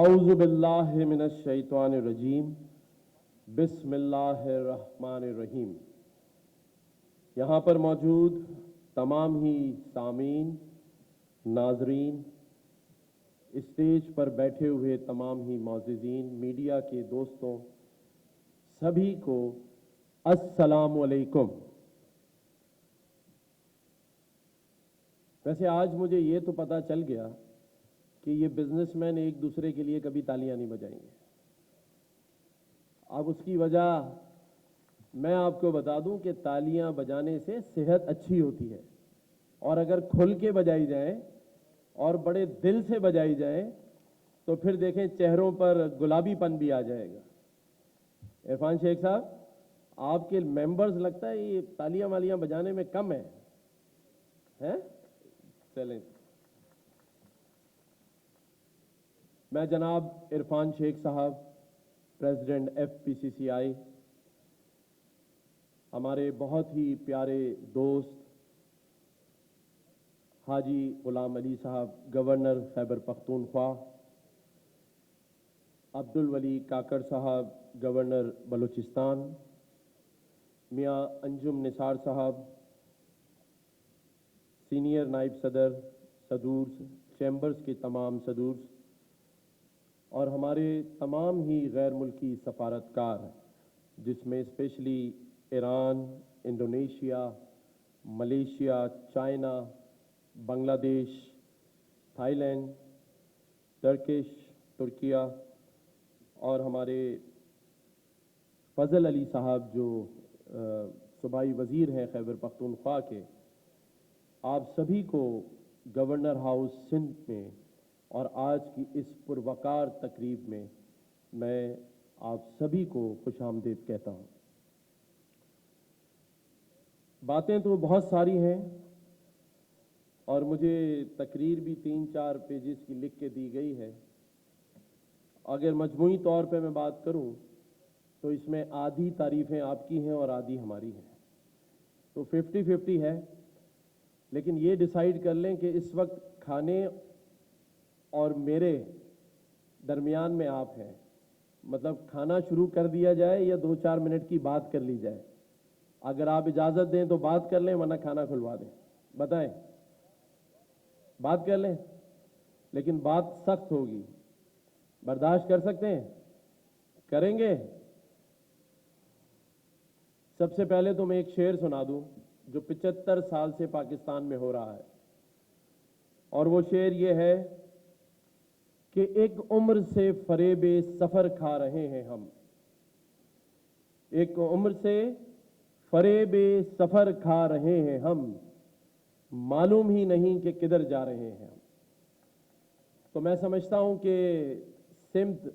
आऊज़ु बिल्लाहि मिनश शैतानिर रजीम बिस्मिल्लाहिर रहमानिर रहीम। यहाँ पर मौजूद तमाम ही सामीन, नाजरीन, स्टेज पर बैठे हुए तमाम ही मौजूदीन, मीडिया के दोस्तों, सभी को अस्सलामु अलैकुम। वैसे आज मुझे ये तो पता चल गया कि ये बिजनेसमैन एक दूसरे के लिए कभी तालियां नहीं बजाएंगे। अब उसकी वजह मैं आपको बता दूं कि तालियां बजाने से सेहत अच्छी होती है, और अगर खुल के बजाई जाए और बड़े दिल से बजाई जाए तो फिर देखें चेहरों पर गुलाबीपन भी आ जाएगा। इरफान शेख साहब, आपके मेंबर्स लगता है ये तालियां वालियां बजाने में कम हैं? चलें, मैं जनाब इरफान शेख साहब, प्रेसिडेंट FPCCI, हमारे बहुत ही प्यारे दोस्त हाजी गुलाम अली साहब, गवर्नर खैबर पख्तूनख्वा, अब्दुल वली काकड़ साहब, गवर्नर बलूचिस्तान, मियां अंजुम निसार साहब, सीनियर नाइब सदर सदूर्स, चैम्बर्स के तमाम सदूर्स, और हमारे तमाम ही गैर मुल्की सफारतकार, जिसमें specially Iran, Indonesia, Malaysia, China, Bangladesh, Thailand, Turkish, Türkiye, और हमारे फजल अली साहब जो सूबाई वज़ीर हैं खैबर पख्तूनख्वा के, आप सभी को गवर्नर हाउस सिंध में और आज की इस पुरवकार तकरीब में मैं आप सभी को खुशामदीद कहता हूँ। बातें तो बहुत सारी हैं और मुझे तकरीर भी 3-4 पेजेस की लिख के दी गई है। अगर मजमूई तौर पे मैं बात करूं तो इसमें आधी तारीफ़ें आपकी हैं और आधी हमारी हैं, तो 50-50 है। लेकिन ये डिसाइड कर लें कि इस वक्त खाने और मेरे दरमियान में आप हैं, मतलब खाना शुरू कर दिया जाए या 2-4 मिनट की बात कर ली जाए। अगर आप इजाज़त दें तो बात कर लें, वरना खाना खुलवा दें। बताएं, बात कर लें, लेकिन बात सख्त होगी। बर्दाश्त कर सकते हैं? करेंगे? सबसे पहले तो मैं एक शेर सुना दूं जो 75 साल से पाकिस्तान में हो रहा है, और वो शेर ये है कि एक उम्र से फरेबे सफर खा रहे हैं हम, एक उम्र से फरेबे सफर खा रहे हैं हम, मालूम ही नहीं कि किधर जा रहे हैं हम। तो मैं समझता हूं कि सिमत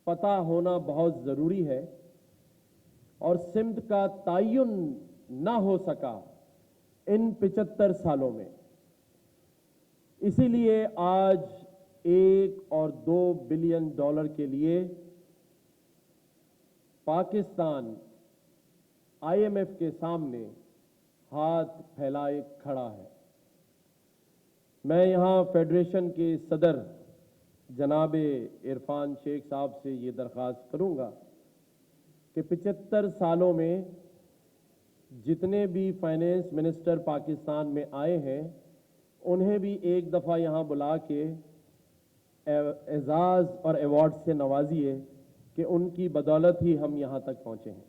पता होना बहुत जरूरी है, और सिमत का तयन ना हो सका इन 75 सालों में। इसीलिए आज $1 और $2 बिलियन के लिए पाकिस्तान IMF के सामने हाथ फैलाए खड़ा है। मैं यहां फेडरेशन के सदर जनाब इरफान शेख साहब से ये दरख्वास्त करूंगा कि 75 सालों में जितने भी फाइनेंस मिनिस्टर पाकिस्तान में आए हैं, उन्हें भी एक दफ़ा यहाँ बुला के एजाज़ और अवार्ड से नवाजिए कि उनकी बदौलत ही हम यहाँ तक पहुँचे हैं।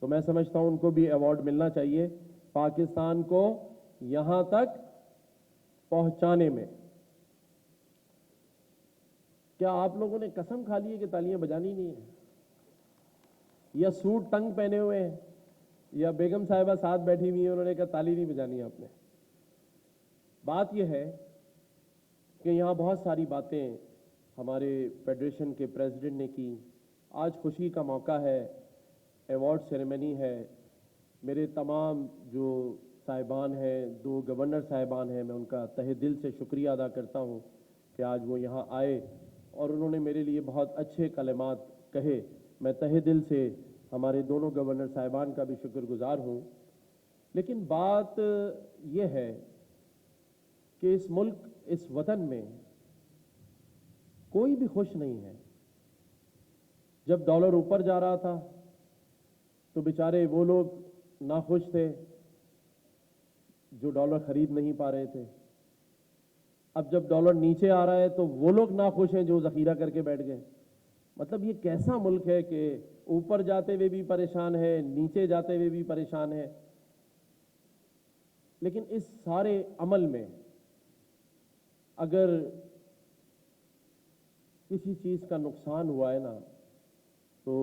तो मैं समझता हूँ उनको भी अवार्ड मिलना चाहिए पाकिस्तान को यहाँ तक पहुँचाने में। क्या आप लोगों ने कसम खा ली है कि तालियां बजानी नहीं है, या सूट तंग पहने हुए हैं, या बेगम साहिबा साथ बैठी हुई है, उन्होंने कहा ताली नहीं बजानी आपने? बात यह है कि यहाँ बहुत सारी बातें हमारे फेडरेशन के प्रेसिडेंट ने की। आज खुशी का मौका है, अवार्ड सेरेमनी है। मेरे तमाम जो साहिबान हैं, 2 गवर्नर साहिबान हैं, मैं उनका तहे दिल से शुक्रिया अदा करता हूँ कि आज वो यहाँ आए और उन्होंने मेरे लिए बहुत अच्छे कलमात कहे। मैं तहे दिल से हमारे दोनों गवर्नर साहिबान का भी शुक्रगुजार हूँ। लेकिन बात यह है कि इस मुल्क, इस वतन में कोई भी खुश नहीं है। जब डॉलर ऊपर जा रहा था तो बेचारे वो लोग नाखुश थे जो डॉलर खरीद नहीं पा रहे थे। अब जब डॉलर नीचे आ रहा है तो वो लोग नाखुश हैं जो जखीरा करके बैठ गए। मतलब ये कैसा मुल्क है कि ऊपर जाते हुए भी परेशान है, नीचे जाते हुए भी परेशान है। लेकिन इस सारे अमल में अगर किसी चीज़ का नुकसान हुआ है ना, तो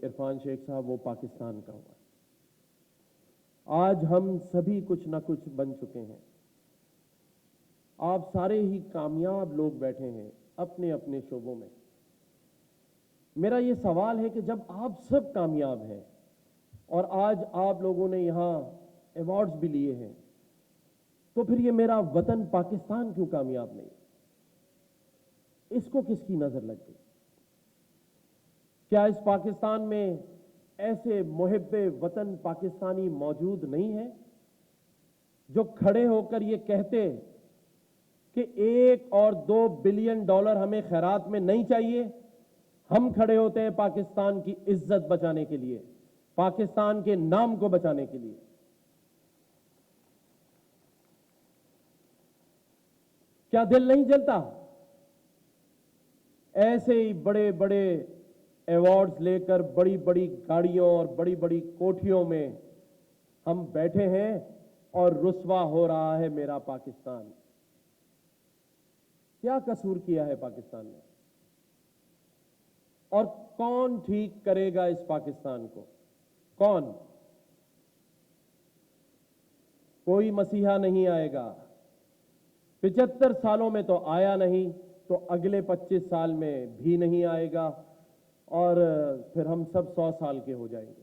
इरफान शेख साहब वो पाकिस्तान का हुआ है। आज हम सभी कुछ ना कुछ बन चुके हैं। आप सारे ही कामयाब लोग बैठे हैं अपने अपने शोबों में। मेरा ये सवाल है कि जब आप सब कामयाब हैं और आज आप लोगों ने यहाँ अवार्ड्स भी लिए हैं, तो फिर ये मेरा वतन पाकिस्तान क्यों कामयाब नहीं? इसको किसकी नजर लग गई? क्या इस पाकिस्तान में ऐसे मुहिब्बे वतन पाकिस्तानी मौजूद नहीं है जो खड़े होकर ये कहते कि 1 और 2 बिलियन डॉलर हमें खैरात में नहीं चाहिए? हम खड़े होते हैं पाकिस्तान की इज्जत बचाने के लिए, पाकिस्तान के नाम को बचाने के लिए। क्या दिल नहीं जलता? ऐसे ही बड़े बड़े अवार्ड्स लेकर बड़ी बड़ी गाड़ियों और बड़ी बड़ी कोठियों में हम बैठे हैं और रुस्वा हो रहा है मेरा पाकिस्तान। क्या कसूर किया है पाकिस्तान ने? और कौन ठीक करेगा इस पाकिस्तान को? कौन? कोई मसीहा नहीं आएगा। 75 सालों में तो आया नहीं, तो अगले 25 साल में भी नहीं आएगा, और फिर हम सब 100 साल के हो जाएंगे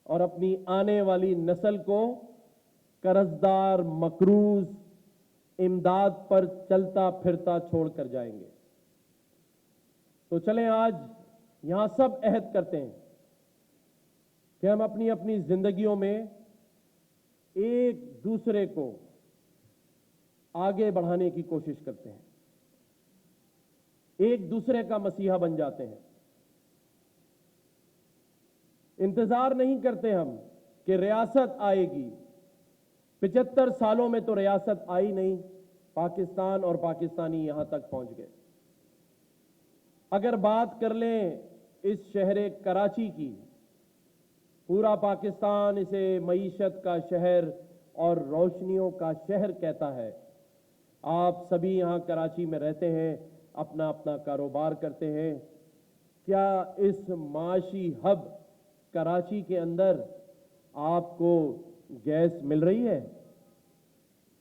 और अपनी आने वाली नस्ल को कर्जदार, मकरूज, इमदाद पर चलता फिरता छोड़ कर जाएंगे। तो चलें आज यहां सब अहद करते हैं कि हम अपनी अपनी जिंदगियों में एक दूसरे को आगे बढ़ाने की कोशिश करते हैं, एक दूसरे का मसीहा बन जाते हैं। इंतजार नहीं करते हम कि रियासत आएगी। 75 सालों में तो रियासत आई नहीं, पाकिस्तान और पाकिस्तानी यहां तक पहुंच गए। अगर बात कर लें इस शहर कराची की, पूरा पाकिस्तान इसे मईशत का शहर और रोशनियों का शहर कहता है। आप सभी यहां कराची में रहते हैं, अपना अपना कारोबार करते हैं। क्या इस माशी हब कराची के अंदर आपको गैस मिल रही है?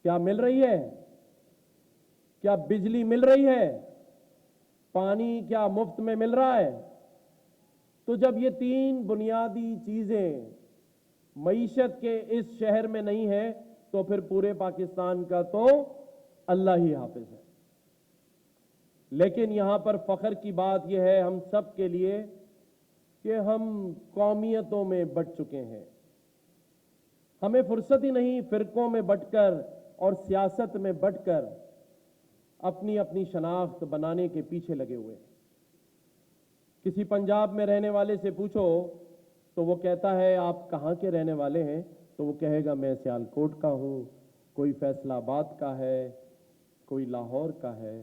क्या मिल रही है? क्या बिजली मिल रही है? पानी क्या मुफ्त में मिल रहा है? तो जब ये 3 बुनियादी चीजें मईशत के इस शहर में नहीं है, तो फिर पूरे पाकिस्तान का तो अल्लाह ही हाफिज है। लेकिन यहां पर फख्र की बात यह है हम सब के लिए कि हम कौमियतों में बंट चुके हैं। हमें फुर्सत ही नहीं फिरकों में बंटकर और सियासत में बंटकर अपनी अपनी शनाख्त बनाने के पीछे लगे हुए। किसी पंजाब में रहने वाले से पूछो तो वो कहता है आप कहाँ के रहने वाले हैं, तो वो कहेगा मैं सियालकोट का हूँ, कोई फैसलाबाद का है, कोई लाहौर का है।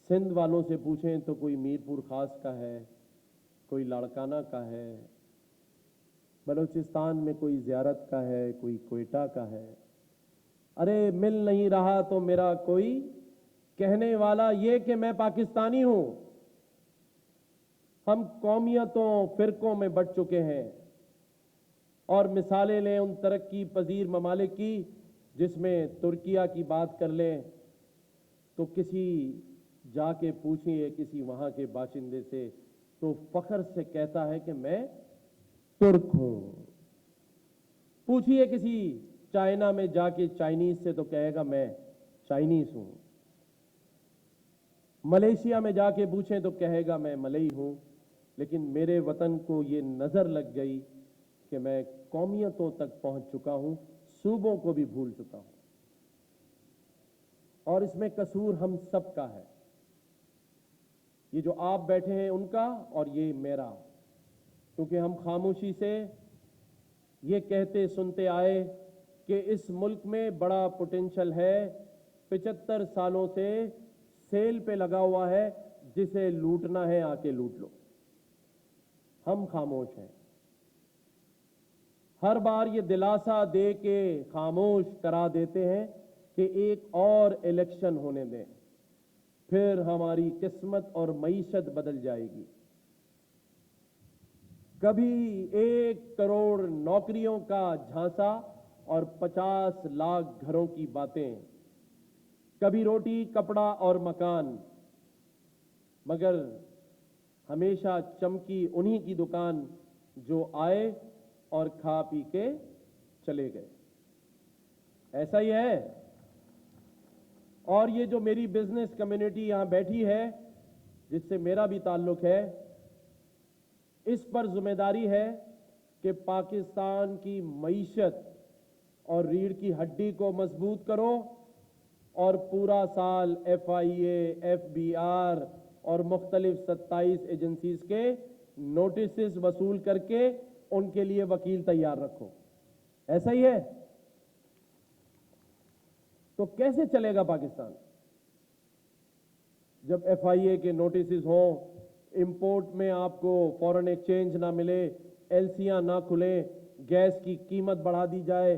सिंध वालों से पूछें तो कोई मीरपुर खास का है, कोई लाड़काना का है। बलूचिस्तान में कोई ज़ियारत का है, कोई कोयटा का है। अरे मिल नहीं रहा तो मेरा कोई कहने वाला ये कि मैं पाकिस्तानी हूं। हम कौमियतों, फिरकों में बंट चुके हैं। और मिसालें लें उन तरक्की पजीर ममालिक की, जिसमें तुर्किया की बात कर लें तो किसी जाके पूछिए किसी वहां के बाशिंदे से, तो फख्र से कहता है कि मैं तुर्क हूं। पूछिए किसी चाइना में जाके चाइनीज से, तो कहेगा मैं चाइनीज हूं। मलेशिया में जाके पूछें तो कहेगा मैं मलई हूं। लेकिन मेरे वतन को ये नजर लग गई कि मैं कौमियतों तक पहुंच चुका हूं, सूबों को भी भूल चुका हूं। और इसमें कसूर हम सबका है। ये जो आप बैठे हैं उनका और ये मेरा, क्योंकि हम खामोशी से ये कहते सुनते आए कि इस मुल्क में बड़ा पोटेंशियल है, 75 सालों से सेल पे लगा हुआ है, जिसे लूटना है आके लूट लो। हम खामोश हैं। हर बार ये दिलासा दे के खामोश करा देते हैं कि एक और इलेक्शन होने दें, फिर हमारी किस्मत और मईशत बदल जाएगी। कभी 1 करोड़ नौकरियों का झांसा और 50 लाख घरों की बातें, कभी रोटी कपड़ा और मकान, मगर हमेशा चमकी उन्हीं की दुकान जो आए और खा पी के चले गए। ऐसा ही है। और ये जो मेरी बिजनेस कम्युनिटी यहां बैठी है, जिससे मेरा भी ताल्लुक है, इस पर जिम्मेदारी है कि पाकिस्तान की मईशत और रीढ़ की हड्डी को मजबूत करो और पूरा साल FIA, FBR और मुख्तलिफ 27 एजेंसीज के नोटिस वसूल करके उनके लिए वकील तैयार रखो। ऐसा ही है। तो कैसे चलेगा पाकिस्तान जब FIA के नोटिस हों, इंपोर्ट में आपको फॉरेन एक्सचेंज ना मिले, LCयां ना खुले, गैस की कीमत बढ़ा दी जाए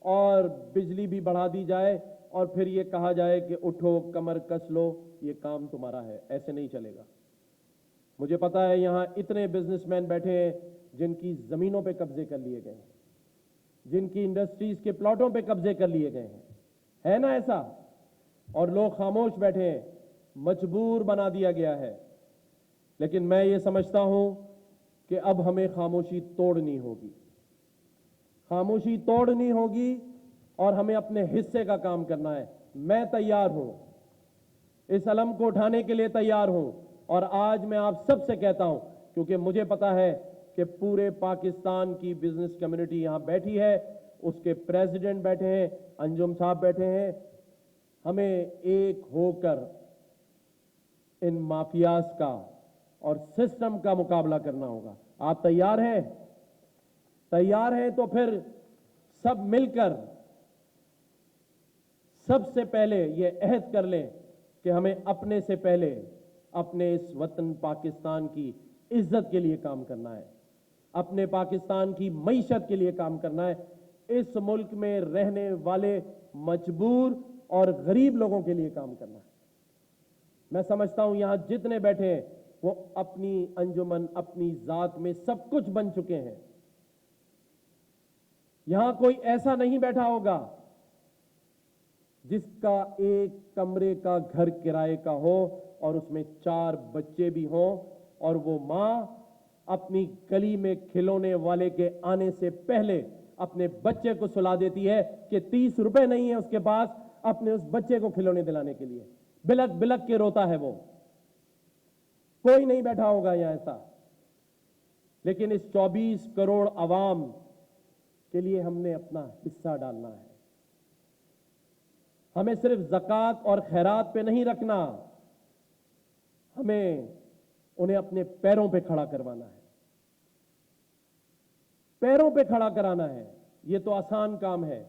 और बिजली भी बढ़ा दी जाए और फिर ये कहा जाए कि उठो कमर कस लो, ये काम तुम्हारा है। ऐसे नहीं चलेगा। मुझे पता है यहां इतने बिजनेसमैन बैठे हैं जिनकी जमीनों पे कब्जे कर लिए गए हैं, जिनकी इंडस्ट्रीज के प्लॉटों पे कब्जे कर लिए गए हैं, है ना ऐसा? और लोग खामोश बैठे हैं, मजबूर बना दिया गया है। लेकिन मैं ये समझता हूं कि अब हमें खामोशी तोड़नी होगी, खामोशी तोड़नी होगी और हमें अपने हिस्से का काम करना है। मैं तैयार हूं, इस अलम को उठाने के लिए तैयार हूं। और आज मैं आप सबसे कहता हूं, क्योंकि मुझे पता है कि पूरे पाकिस्तान की बिजनेस कम्युनिटी यहां बैठी है, उसके प्रेसिडेंट बैठे हैं, अंजुम साहब बैठे हैं, हमें एक होकर इन माफियाज का और सिस्टम का मुकाबला करना होगा। आप तैयार हैं? तैयार हैं तो फिर सब मिलकर सबसे पहले ये अहद कर लें कि हमें अपने से पहले अपने इस वतन पाकिस्तान की इज्जत के लिए काम करना है, अपने पाकिस्तान की मईशत के लिए काम करना है, इस मुल्क में रहने वाले मजबूर और गरीब लोगों के लिए काम करना है। मैं समझता हूं यहां जितने बैठे हैं वो अपनी अंजुमन, अपनी जात में सब कुछ बन चुके हैं। यहां कोई ऐसा नहीं बैठा होगा जिसका एक कमरे का घर किराए का हो और उसमें 4 बच्चे भी हों और वो मां अपनी गली में खिलौने वाले के आने से पहले अपने बच्चे को सुला देती है कि 30 रुपए नहीं है उसके पास अपने उस बच्चे को खिलौने दिलाने के लिए। बिलक बिलक के रोता है वो। कोई नहीं बैठा होगा यहां ऐसा। लेकिन इस 24 करोड़ अवाम के लिए हमने अपना हिस्सा डालना है। हमें सिर्फ ज़कात और खैरात पे नहीं रखना, हमें उन्हें अपने पैरों पे खड़ा करवाना है, पैरों पे खड़ा कराना है। ये तो आसान काम है।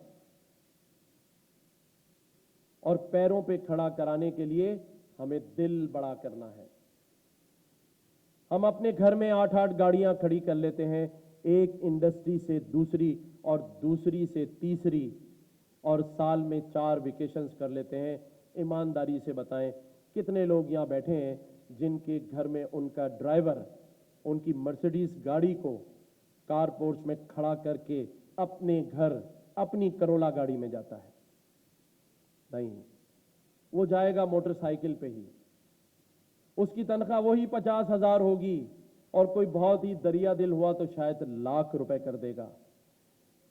और पैरों पे खड़ा कराने के लिए हमें दिल बड़ा करना है। हम अपने घर में 8-8 गाड़ियां खड़ी कर लेते हैं, एक इंडस्ट्री से दूसरी और दूसरी से तीसरी, और साल में 4 वेकेशंस कर लेते हैं। ईमानदारी से बताएं कितने लोग यहां बैठे हैं जिनके घर में उनका ड्राइवर उनकी मर्सिडीज गाड़ी को कारपोर्ट में खड़ा करके अपने घर अपनी करोला गाड़ी में जाता है? नहीं, वो जाएगा मोटरसाइकिल पे ही। उसकी तनख्वाह वही 50,000 होगी और कोई बहुत ही दरिया दिल हुआ तो शायद लाख रुपए कर देगा।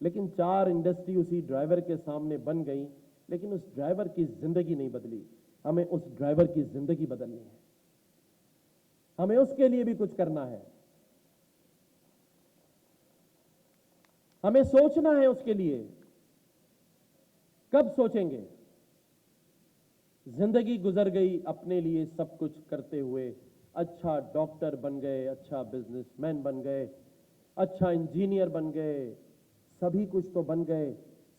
लेकिन 4 इंडस्ट्री उसी ड्राइवर के सामने बन गई, लेकिन उस ड्राइवर की जिंदगी नहीं बदली। हमें उस ड्राइवर की जिंदगी बदलनी है, हमें उसके लिए भी कुछ करना है, हमें सोचना है उसके लिए। कब सोचेंगे? जिंदगी गुजर गई अपने लिए सब कुछ करते हुए। अच्छा डॉक्टर बन गए, अच्छा बिजनेसमैन बन गए, अच्छा इंजीनियर बन गए, सभी कुछ तो बन गए,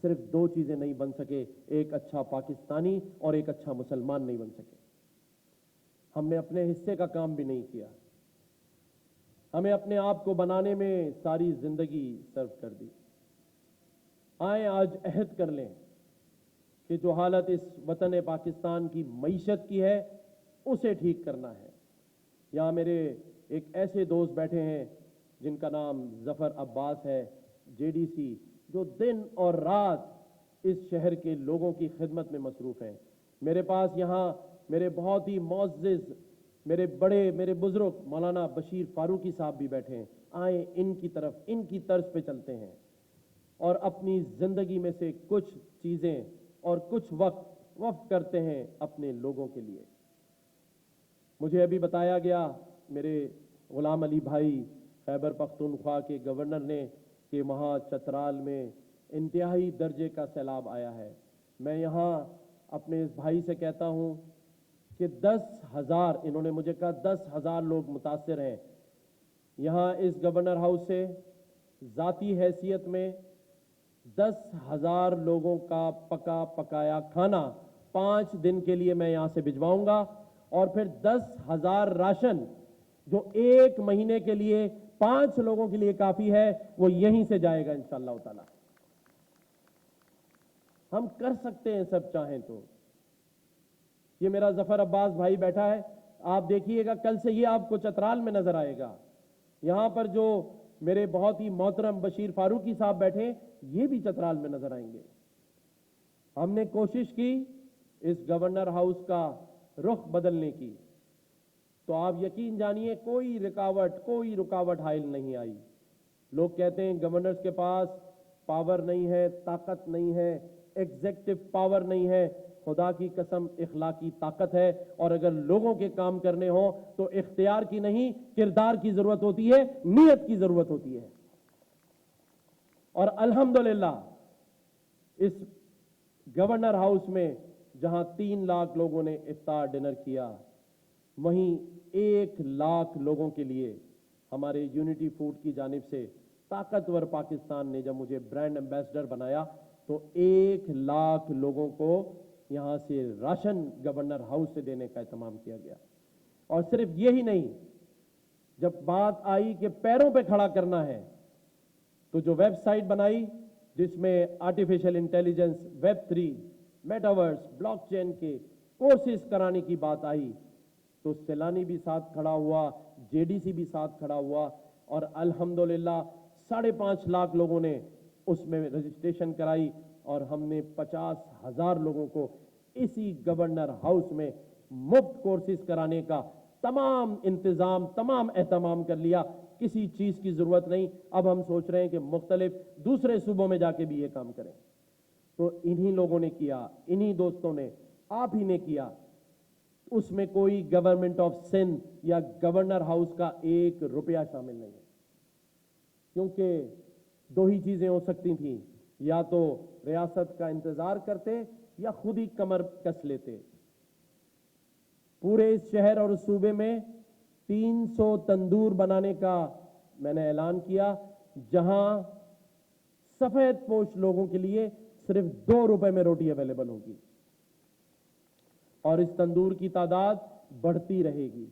सिर्फ दो चीजें नहीं बन सके, एक अच्छा पाकिस्तानी और एक अच्छा मुसलमान नहीं बन सके। हमने अपने हिस्से का काम भी नहीं किया। हमें अपने आप को बनाने में सारी जिंदगी सर्व कर दी। आए आज अहद कर लें कि जो हालत इस वतन पाकिस्तान की मईशत की है उसे ठीक करना है। यहाँ मेरे एक ऐसे दोस्त बैठे हैं जिनका नाम जफर अब्बास है, जेडीसी, जो दिन और रात इस शहर के लोगों की खिदमत में मसरूफ हैं। मेरे पास यहाँ मेरे बहुत ही मोअज़्ज़िज़, मेरे बुजुर्ग मौलाना बशीर फारूकी साहब भी बैठे हैं। आए इनकी तरफ, इनकी तर्ज पे चलते हैं और अपनी जिंदगी में से कुछ चीजें और कुछ वक्त करते हैं अपने लोगों के लिए। मुझे अभी बताया गया मेरे गुलाम अली भाई खैबर पख्तूनख्वा के गवर्नर ने कि वहाँ चतराल में इंतहाई दर्जे का सैलाब आया है। मैं यहाँ अपने इस भाई से कहता हूँ कि 10,000, इन्होंने मुझे कहा 10,000 लोग मुतासिर हैं। यहाँ इस गवर्नर हाउस से ज़ाती हैसियत में 10,000 लोगों का पका पकाया खाना 5 दिन के लिए मैं यहाँ से भिजवाऊंगा और फिर 10,000 राशन जो 1 महीने के लिए 5 लोगों के लिए काफी है वो यहीं से जाएगा इंशाअल्लाह ताला। हम कर सकते हैं सब चाहें तो। ये मेरा जफर अब्बास भाई बैठा है, आप देखिएगा कल से ये आपको चतराल में नजर आएगा। यहां पर जो मेरे बहुत ही मोहतरम बशीर फारूकी साहब बैठे, ये भी चतराल में नजर आएंगे। हमने कोशिश की इस गवर्नर हाउस का रुख बदलने की, तो आप यकीन जानिए कोई रुकावट हायल नहीं आई। लोग कहते हैं गवर्नर्स के पास पावर नहीं है, ताकत नहीं है, एग्जीक्यूटिव पावर नहीं है। खुदा की कसम इखलाकी ताकत है, और अगर लोगों के काम करने हो तो इख्तियार की नहीं किरदार की जरूरत होती है, नीयत की जरूरत होती है। और अल्हम्दुलिल्लाह इस गवर्नर हाउस में जहां 3 लाख लोगों ने इफ्तार डिनर किया, वहीं 1 लाख लोगों के लिए हमारे यूनिटी फूड की जानिब से ताकतवर पाकिस्तान ने जब मुझे ब्रांड एम्बेसडर बनाया तो 1 लाख लोगों को यहां से राशन गवर्नर हाउस से देने का एहतमाम किया गया। और सिर्फ यही नहीं, जब बात आई कि पैरों पे खड़ा करना है तो जो वेबसाइट बनाई जिसमें artificial intelligence, Web3, metaverse, blockchain के कोर्सेज कराने की बात आई तो सैलानी भी साथ खड़ा हुआ, जेडीसी भी साथ खड़ा हुआ, और अल्हम्दुलिल्लाह 5.5 लाख लोगों ने उसमें रजिस्ट्रेशन कराई और हमने 50,000 लोगों को इसी गवर्नर हाउस में मुफ्त कोर्सेज कराने का तमाम इंतजाम, तमाम एहतमाम कर लिया। किसी चीज की जरूरत नहीं। अब हम सोच रहे हैं कि मुख्तलिफ दूसरे सूबों में जाके भी ये काम करें। तो इन्हीं लोगों ने किया, इन्हीं दोस्तों ने, आप ही ने किया। उसमें कोई गवर्नमेंट ऑफ सिंध या गवर्नर हाउस का 1 रुपया शामिल नहीं है, क्योंकि 2 ही चीजें हो सकती थी, या तो रियासत का इंतजार करते या खुद ही कमर कस लेते। पूरे इस शहर और उस सूबे में 300 तंदूर बनाने का मैंने ऐलान किया, जहां सफेद पोश लोगों के लिए सिर्फ 2 रुपए में रोटी अवेलेबल होगी, और इस तंदूर की तादाद बढ़ती रहेगी।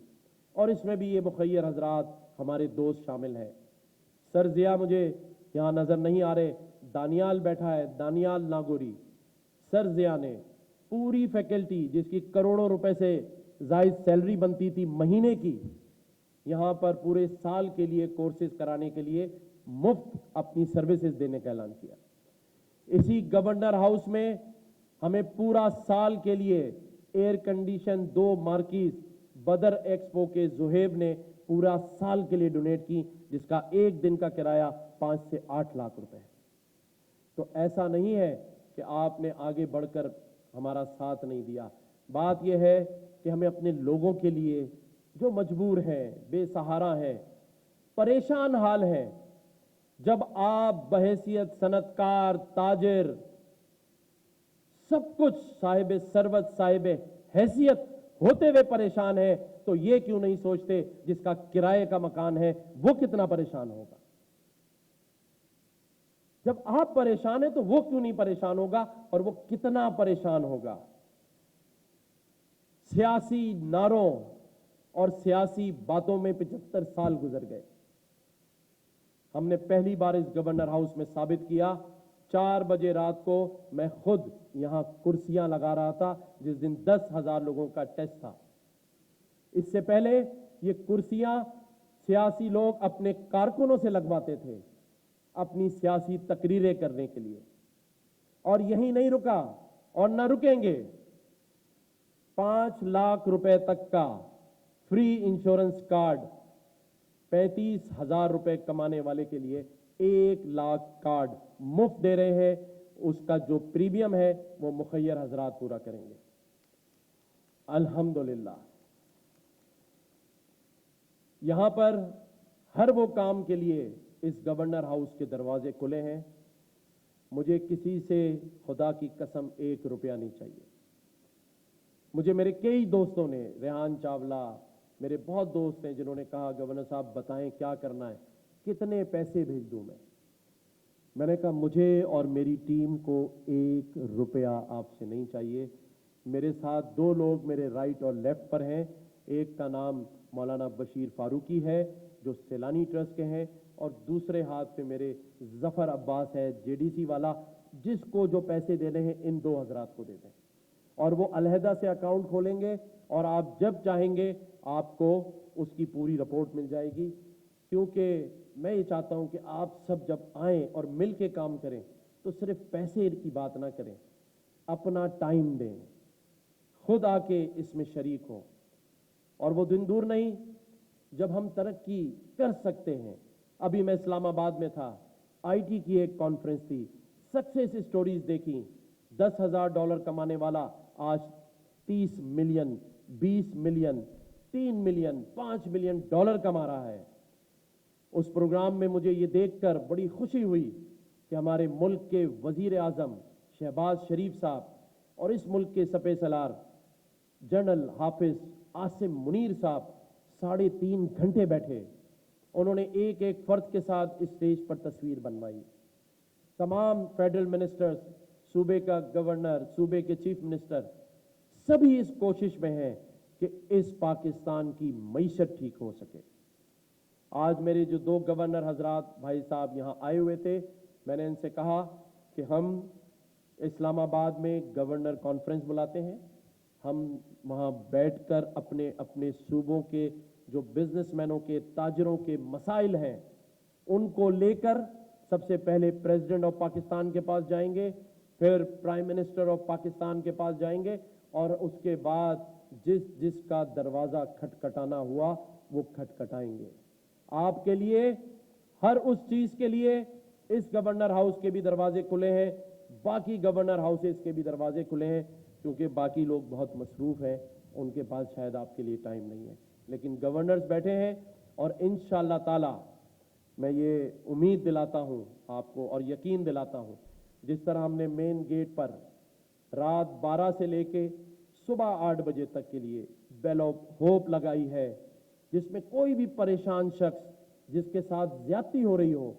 और इसमें भी ये मुखय्यर हजरात हमारे दोस्त शामिल हैं। सर जिया मुझे यहां नजर नहीं आ रहे, दानियाल बैठा है, दानियाल नागोरी। सर जिया ने पूरी फैकल्टी जिसकी करोड़ों रुपए से जायद सैलरी बनती थी महीने की, यहां पर पूरे साल के लिए कोर्सेज कराने के लिए मुफ्त अपनी सर्विसेज देने का ऐलान किया। इसी गवर्नर हाउस में हमें पूरा साल के लिए एयर कंडीशन 2 मार्कीज बदर एक्सपो के जुहेब ने पूरा साल के लिए डोनेट की, जिसका 1 दिन का किराया 5 से 8 लाख रुपए है। तो ऐसा नहीं है कि आपने आगे बढ़कर हमारा साथ नहीं दिया। बात यह है कि हमें अपने लोगों के लिए जो मजबूर हैं, बेसहारा हैं, परेशान हाल हैं, जब आप बहैसियत सनतकार, ताजिर, सब कुछ साहिब सरवत, साहिब हैसियत होते हुए परेशान है, तो ये क्यों नहीं सोचते जिसका किराए का मकान है वो कितना परेशान होगा। जब आप परेशान हैं तो वो क्यों नहीं परेशान होगा, और वो कितना परेशान होगा। सियासी नारों और सियासी बातों में 75 साल गुजर गए। हमने पहली बार इस गवर्नर हाउस में साबित किया। 4 बजे रात को मैं खुद यहां कुर्सियां लगा रहा था, जिस दिन 10,000 लोगों का टेस्ट था। इससे पहले ये कुर्सियां सियासी लोग अपने कारकुनों से लगवाते थे अपनी सियासी तकरीरें करने के लिए, और यहीं नहीं रुका और न रुकेंगे। 5 लाख रुपए तक का फ्री इंश्योरेंस कार्ड 35,000 रुपए कमाने वाले के लिए 1 लाख कार्ड मुफ्त दे रहे हैं। उसका जो प्रीमियम है वो मुखय्यर हजरात पूरा करेंगे। अल्हम्दुलिल्लाह, यहां पर हर वो काम के लिए इस गवर्नर हाउस के दरवाजे खुले हैं। मुझे किसी से खुदा की कसम 1 रुपया नहीं चाहिए। मुझे मेरे कई दोस्तों ने, रेहान चावला, मेरे बहुत दोस्त हैं जिन्होंने कहा गवर्नर साहब बताएं क्या करना है, कितने पैसे भेज दूं मैं। मैंने कहा मुझे और मेरी टीम को 1 रुपया आपसे नहीं चाहिए। मेरे साथ 2 लोग मेरे राइट और लेफ्ट पर हैं। एक का नाम मौलाना बशीर फारूकी है जो सैलानी ट्रस्ट के हैं, और दूसरे हाथ पे मेरे जफर अब्बास है जेडीसी वाला, जिसको जो पैसे देने हैं इन 2 हजरात को दे दें, और वो अलहदा से अकाउंट खोलेंगे और आप जब चाहेंगे आपको उसकी पूरी रिपोर्ट मिल जाएगी। क्योंकि मैं ये चाहता हूं कि आप सब जब आएं और मिल के काम करें तो सिर्फ पैसे की बात ना करें, अपना टाइम दें, खुद आके इसमें शरीक हो। और वो दिन दूर नहीं जब हम तरक्की कर सकते हैं। अभी मैं इस्लामाबाद में था, आईटी की एक कॉन्फ्रेंस थी, सक्सेस स्टोरीज देखी। $10,000 कमाने वाला आज 30 million, 20 million, 3 million, 5 million dollar कमा रहा है। उस प्रोग्राम में मुझे ये देखकर बड़ी खुशी हुई कि हमारे मुल्क के वजीर आजम शहबाज शरीफ साहब और इस मुल्क के सपे सलार जनरल हाफिज आसिम मुनीर साहब 3.5 घंटे बैठे। उन्होंने एक एक फर्द के साथ इस स्टेज पर तस्वीर बनवाई। तमाम फेडरल मिनिस्टर्स, सूबे का गवर्नर, सूबे के चीफ मिनिस्टर, सभी इस कोशिश में हैं कि इस पाकिस्तान की मईशत ठीक हो सके। आज मेरे जो 2 गवर्नर हजरात भाई साहब यहाँ आए हुए थे, मैंने इनसे कहा कि हम इस्लामाबाद में गवर्नर कॉन्फ्रेंस बुलाते हैं, हम वहाँ बैठकर अपने अपने सूबों के जो बिजनेसमैनों के, ताजरों के मसाइल हैं उनको लेकर सबसे पहले प्रेसिडेंट ऑफ पाकिस्तान के पास जाएंगे, फिर प्राइम मिनिस्टर ऑफ पाकिस्तान के पास जाएंगे, और उसके बाद जिसका दरवाजा खटखटाना हुआ वो खटखटाएंगे। आपके लिए, हर उस चीज के लिए इस गवर्नर हाउस के भी दरवाजे खुले हैं, बाकी गवर्नर हाउसेस के भी दरवाजे खुले हैं, क्योंकि बाकी लोग बहुत मसरूफ हैं, उनके पास शायद आपके लिए टाइम नहीं है। लेकिन गवर्नर्स बैठे हैं, और इंशाअल्लाह ताला मैं ये उम्मीद दिलाता हूं आपको और यकीन दिलाता हूं, जिस तरह हमने मेन गेट पर रात 12 से लेके सुबह 8 बजे तक के लिए बेल ऑफ होप लगाई है, जिसमें कोई भी परेशान शख्स जिसके साथ ज्यादती हो रही हो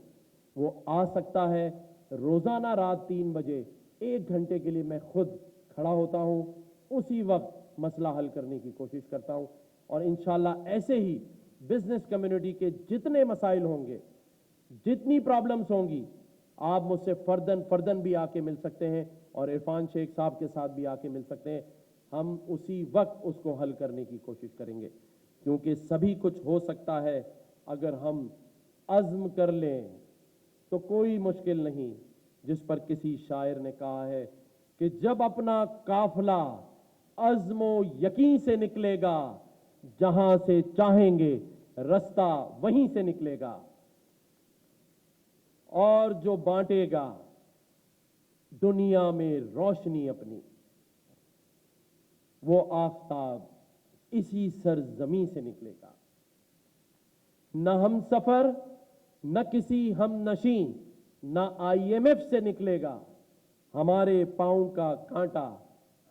वो आ सकता है। रोजाना रात 3 बजे 1 घंटे के लिए मैं खुद खड़ा होता हूं, उसी वक्त मसला हल करने की कोशिश करता हूं, और इंशाअल्लाह ऐसे ही बिजनेस कम्युनिटी के जितने मसाइल होंगे, जितनी प्रॉब्लम्स होंगी, आप मुझसे फर्दन भी आके मिल सकते हैं, और इरफान शेख साहब के साथ भी आके मिल सकते हैं। हम उसी वक्त उसको हल करने की कोशिश करेंगे, क्योंकि सभी कुछ हो सकता है अगर हम अज़्म कर लें तो कोई मुश्किल नहीं। जिस पर किसी शायर ने कहा है कि जब अपना काफिला अज़्मो यकीन से निकलेगा, जहां से चाहेंगे रास्ता वहीं से निकलेगा, और जो बांटेगा दुनिया में रोशनी अपनी, वो आफताब इसी सरजमी से निकलेगा। न हम सफर, न किसी हम नशी, न IMF से निकलेगा, हमारे पांव का कांटा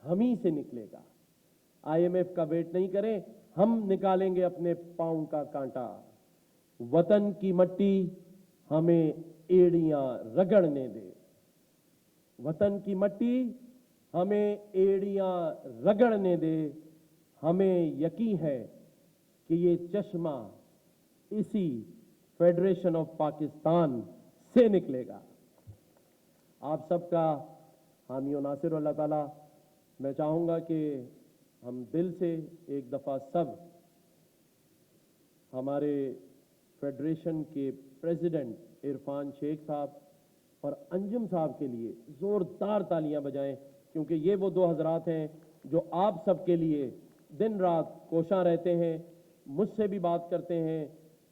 हम ही से निकलेगा। IMF का वेट नहीं करें, हम निकालेंगे अपने पांव का कांटा। वतन की मट्टी हमें एड़ियां रगड़ने दे, वतन की मट्टी हमें एड़ियां रगड़ने दे। हमें यकीन है कि ये चश्मा इसी फेडरेशन ऑफ पाकिस्तान से निकलेगा। आप सबका हामी और नासिर अल्लाह ताला। मैं चाहूँगा कि हम दिल से एक दफ़ा सब हमारे फेडरेशन के प्रेसिडेंट इरफान शेख साहब और अंजुम साहब के लिए ज़ोरदार तालियां बजाएं, क्योंकि ये वो दो हज़रात हैं जो आप सबके लिए दिन रात कोशां रहते हैं, मुझसे भी बात करते हैं,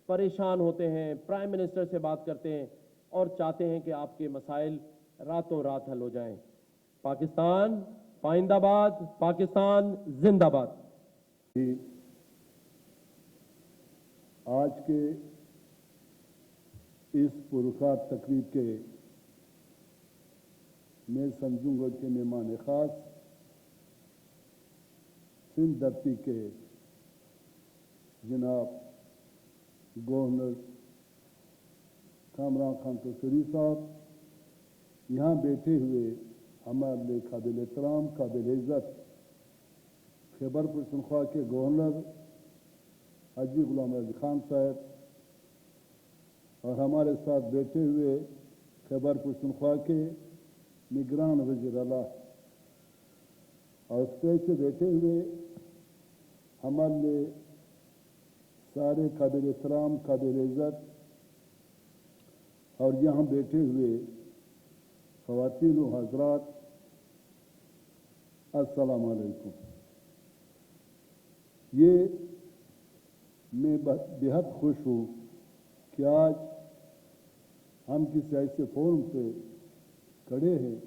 परेशान होते हैं, प्राइम मिनिस्टर से बात करते हैं और चाहते हैं कि आपके मसाइल रातों रात हल हो जाएं। पाकिस्तान पाइंदाबाद, पाकिस्तान जिंदाबाद। आज के इस पुरखार तकरीब के मैं समझूंगा कि मेहमान खास सिंध धरती के जनाब गवर्नर कामरान खान तसूरी साहब, यहाँ बैठे हुए हमारे लिए काबिल एहतराम, काबिल इज़्ज़त खैबर पख्तूनख्वा के गवर्नर हाजी गुलाम अली खान साहब और हमारे साथ बैठे हुए खैबर पख्तूनख्वा के निगरान वज़ीर आला और स्टेज पे बैठे हुए हमारे लिए सारे काबिल एहतराम, काबिल इज़्ज़त और यहाँ बैठे हुए ख़वातीन व हज़रात, अस्सलामु अलैकुम। ये मैं बेहद खुश हूँ कि आज हम किसी ऐसे फोरम पे खड़े हैं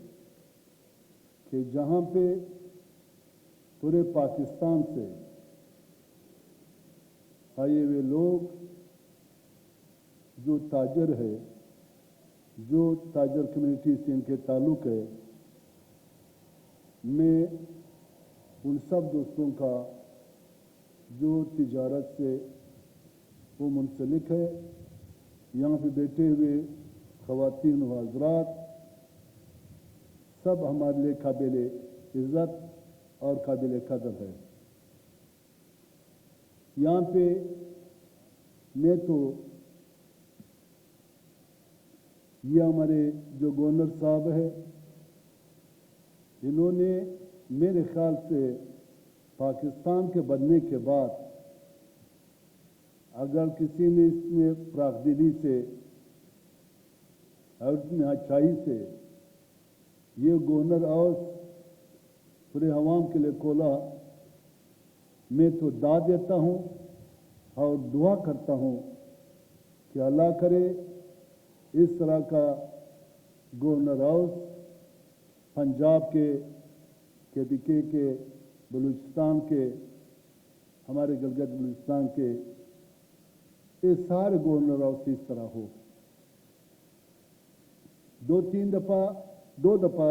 कि जहाँ पे पूरे पाकिस्तान से आए हुए लोग जो ताजर है, जो ताजर कम्युनिटी से इनके ताल्लुक़ है, मैं उन सब दोस्तों का जो तिजारत से वो मुंसलिक है, यहाँ पे बैठे हुए ख़वातीन व हज़रात सब हमारे लिए काबिल इज़्ज़त और काबिल कदर है। यहाँ पे मैं तो ये हमारे जो गवर्नर साहब है, इन्होंने मेरे ख्याल से पाकिस्तान के बनने के बाद अगर किसी ने इसमें प्रागदिली से और इतनी अच्छाई से ये गवर्नर हाउस पूरे अवाम के लिए खोला, मैं तो दाद देता हूँ और दुआ करता हूँ कि अल्लाह करे इस तरह का गवर्नर हाउस पंजाब के KPK के, बलूचिस्तान के, हमारे गिलगित बलूचिस्तान के, ये सारे गवर्नर हाउस इस तरह हो। दो दफ़ा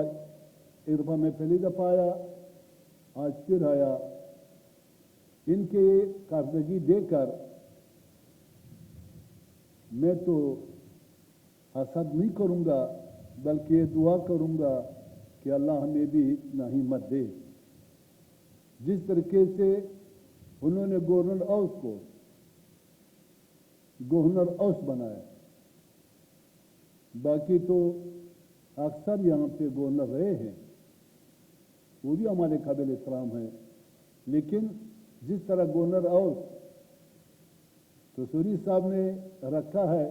एक दफ़ा मैं पहली दफ़ा आया, आज फिर आया। इनके कारकर्दगी देखकर मैं तो हसद नहीं करूँगा, बल्कि ये दुआ करूँगा कि अल्लाह हमें भी इतना हिम्मत दे। जिस तरीके से उन्होंने गवर्नर हाउस को गवर्नर हाउस बनाया, बाकी तो अक्सर यहाँ पे गवर्नर रहे हैं, वो भी हमारे काबिल एहतराम है, लेकिन जिस तरह गवर्नर हाउस तसूरी साहब ने रखा है,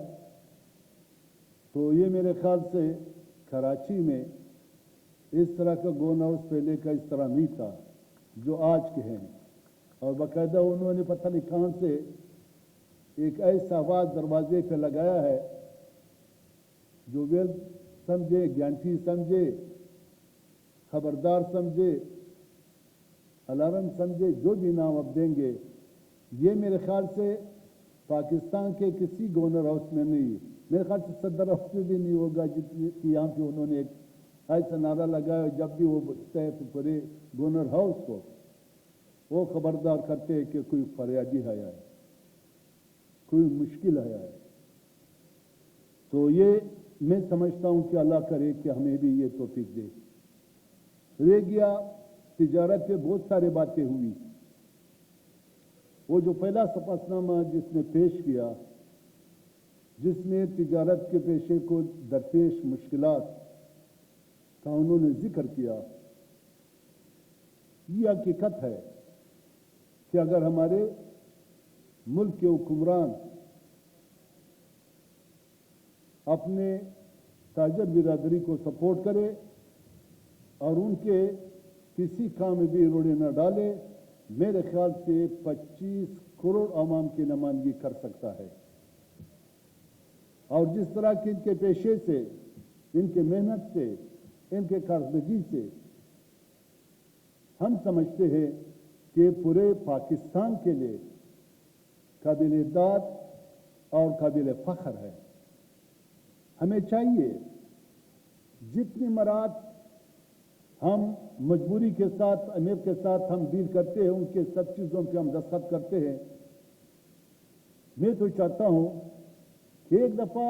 तो ये मेरे ख्याल से कराची में इस तरह का गवर्नर हाउस पहले का इस तरह नहीं था जो आज के हैं। और बाकायदा उन्होंने पता नहीं कहाँ से एक ऐसा आवाज़ दरवाजे पे लगाया है जो वेल समझे, ज्ञानठी समझे, खबरदार समझे, अलार्म समझे, जो भी नाम अब देंगे, ये मेरे ख्याल से पाकिस्तान के किसी गवर्नर हाउस में नहीं, मेरे ख्याल से सदर हाउस में भी नहीं होगा जितनी कि यहाँ पे उन्होंने एक ऐसा नारा लगाया जब भी वो पूरे गवर्नर हाउस को وہ خبردار کرتے ہیں کہ کوئی فریادی آیا ہے, کوئی مشکل آیا ہے. تو یہ میں سمجھتا ہوں کہ اللہ کرے کہ ہمیں بھی یہ توفیق دے. رہ گیا تجارت پہ بہت سارے باتیں ہوئی. وہ جو پہلا سفارش نامہ جس نے پیش کیا, جس میں تجارت کے پیشے کو درپیش مشکلات کا انہوں نے ذکر کیا, یہ حقیقت ہے کہ اگر ہمارے ملک کے حکمران اپنے تاجر برادری کو سپورٹ کرے اور ان کے کسی کام میں بھی روڑے نہ ڈالے, میرے خیال سے 25 کروڑ عوام کی نمائندگی کر سکتا ہے. اور جس طرح کے ان کے پیشے سے, ان کے محنت سے, ان کے کارکردگی سے ہم سمجھتے ہیں کہ پورے پاکستان کے لیے قابل داد اور قابل فخر ہے. ہمیں چاہیے جتنی مرات ہم مجبوری کے ساتھ امیر کے ساتھ ہم ڈیل کرتے ہیں, ان کے سب چیزوں پہ ہم دستخط کرتے ہیں. میں تو چاہتا ہوں کہ ایک دفعہ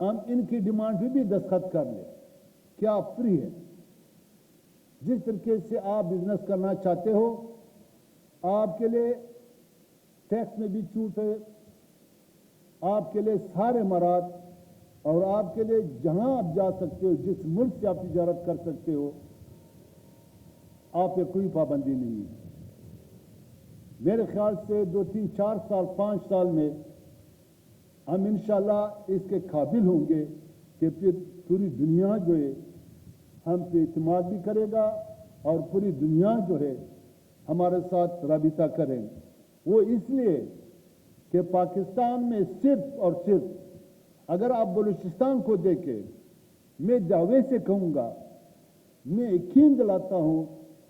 ہم ان کی ڈیمانڈ پہ بھی دستخط کر لیں کہ آپ فری ہیں. جس طریقے سے آپ بزنس کرنا چاہتے ہو, آپ کے لیے ٹیکس میں بھی چھوٹ ہے, آپ کے لیے سارے مراد, اور آپ کے لیے جہاں آپ جا سکتے ہو, جس ملک سے آپ تجارت کر سکتے ہو, آپ پہ کوئی پابندی نہیں ہے. میرے خیال سے 2 3 4 سال 5 سال میں ہم انشاءاللہ اس کے قابل ہوں گے کہ پھر پوری دنیا جو ہے ہم پہ اعتماد بھی کرے گا, اور پوری دنیا جو ہے ہمارے ساتھ رابطہ کریں. وہ اس لیے کہ پاکستان میں صرف اور صرف, اگر آپ بلوچستان کو دیکھیں, میں دعوے سے کہوں گا, میں یقین دلاتا ہوں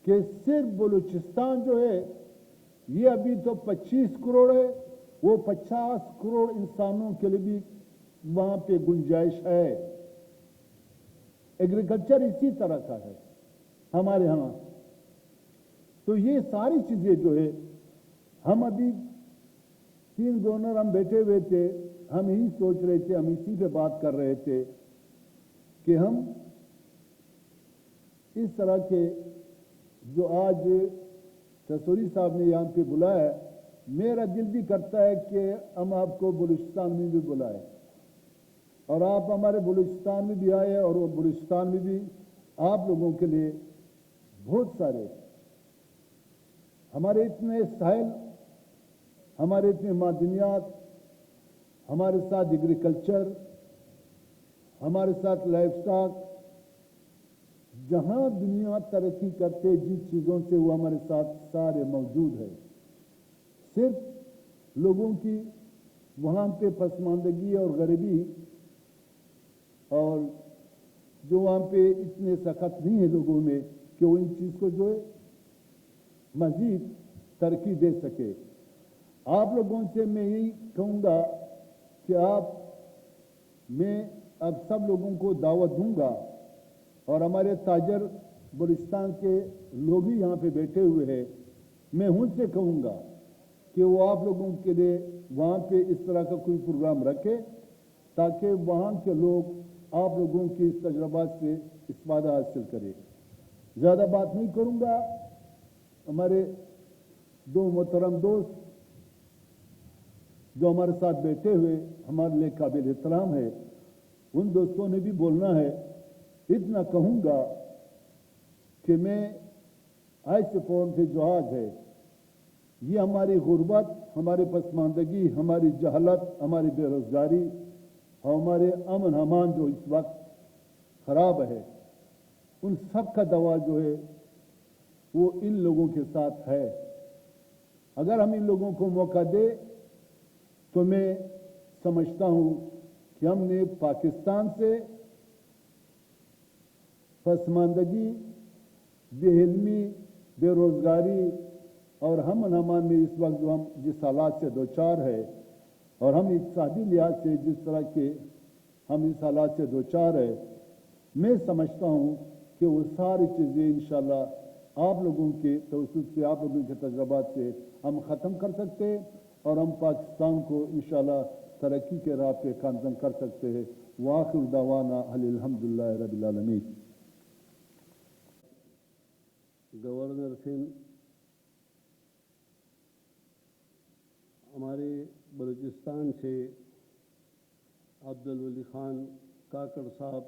کہ صرف بلوچستان جو ہے یہ ابھی تو 25 کروڑ ہے, وہ 50 کروڑ انسانوں کے لیے بھی وہاں پہ گنجائش ہے. ایگریکلچر اسی طرح کا ہے ہمارے ہاں. تو یہ ساری چیزیں جو ہے, ہم ابھی 3 گورنر ہم بیٹھے ہوئے تھے, ہم یہی سوچ رہے تھے, ہم اسی پہ بات کر رہے تھے کہ ہم اس طرح کے جو آج تصوری صاحب نے یہاں پہ بلایا, میرا دل بھی کرتا ہے کہ ہم آپ کو بلوچستان میں بھی بلائیں, اور آپ ہمارے بلوچستان میں بھی آئے, اور وہ بلوچستان میں بھی آپ لوگوں کے لیے بہت سارے ہمارے اتنے ساحل, ہمارے اتنے معدنیات, ہمارے ساتھ ایگریکلچر, ہمارے ساتھ لائف سٹاک, جہاں دنیا ترقی کرتے جن چیزوں سے وہ ہمارے ساتھ سارے موجود ہے. صرف لوگوں کی وہاں پہ پسماندگی اور غریبی, اور جو وہاں پہ اتنے سخت نہیں ہے لوگوں میں کہ وہ ان چیز کو جو ہے مزید ترقی دے سکے. آپ لوگوں سے میں یہی کہوں گا کہ میں اب سب لوگوں کو دعوت دوں گا, اور ہمارے تاجر بلوچستان کے لوگ بھی یہاں پہ بیٹھے ہوئے ہیں, میں ان سے کہوں گا کہ وہ آپ لوگوں کے لیے وہاں پہ اس طرح کا کوئی پروگرام رکھے, تاکہ وہاں کے لوگ آپ لوگوں کی اس تجربات سے استفادہ حاصل کریں. زیادہ بات نہیں کروں گا. ہمارے 2 محترم دوست جو ہمارے ساتھ بیٹھے ہوئے ہمارے لیے قابل احترام ہے, ان دوستوں نے بھی بولنا ہے. اتنا کہوں گا کہ میں آج سے فون سے جو آج ہے, یہ ہماری غربت, ہماری پسماندگی, ہماری جہالت, ہماری بے روزگاری, اور ہمارے امن امان جو اس وقت خراب ہے, ان سب کا دوا جو ہے وہ ان لوگوں کے ساتھ ہے. اگر ہم ان لوگوں کو موقع دے تو میں سمجھتا ہوں کہ ہم نے پاکستان سے پسماندگی, بے علمی, بے روزگاری اور امن امان میں اس وقت جو ہم جس حالات سے دوچار ہے, اور ہم اقتصادی لحاظ سے جس طرح کے ہم اس حالات سے دوچار ہے, میں سمجھتا ہوں کہ وہ ساری چیزیں انشاءاللہ آپ لوگوں کے توسط سے، آپ لوگوں کے تجربات سے ہم ختم کر سکتے ہیں اور ہم پاکستان کو انشاءاللہ ترقی کے راہ پہ گامزن کر سکتے ہیں۔ وآخر دعوانا الحمدللہ رب العالمین۔ گورنر سندھ ہمارے بلوچستان سے عبدالولی خان کاکڑ صاحب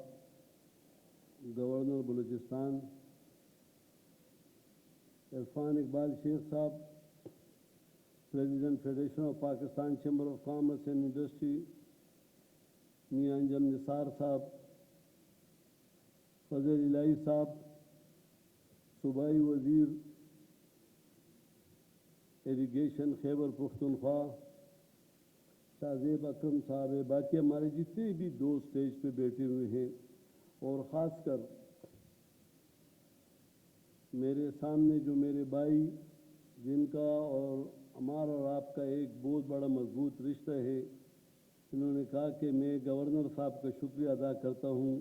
گورنر بلوچستان، عرفان اقبال شیخ صاحب president federation of Pakistan chamber of commerce and industry, میاں انجم نثار صاحب، فضل الہی صاحب صوبائی وزیر ایریگیشن خیبر پختونخوا، شاہزیب اکرم صاحب، باقی ہمارے جتنے بھی دوست اسٹیج پہ بیٹھے ہوئے ہیں، اور خاص کر میرے سامنے جو میرے بھائی جن کا اور ہمارا اور آپ کا ایک بہت بڑا مضبوط رشتہ ہے، انہوں نے کہا کہ میں گورنر صاحب کا شکریہ ادا کرتا ہوں،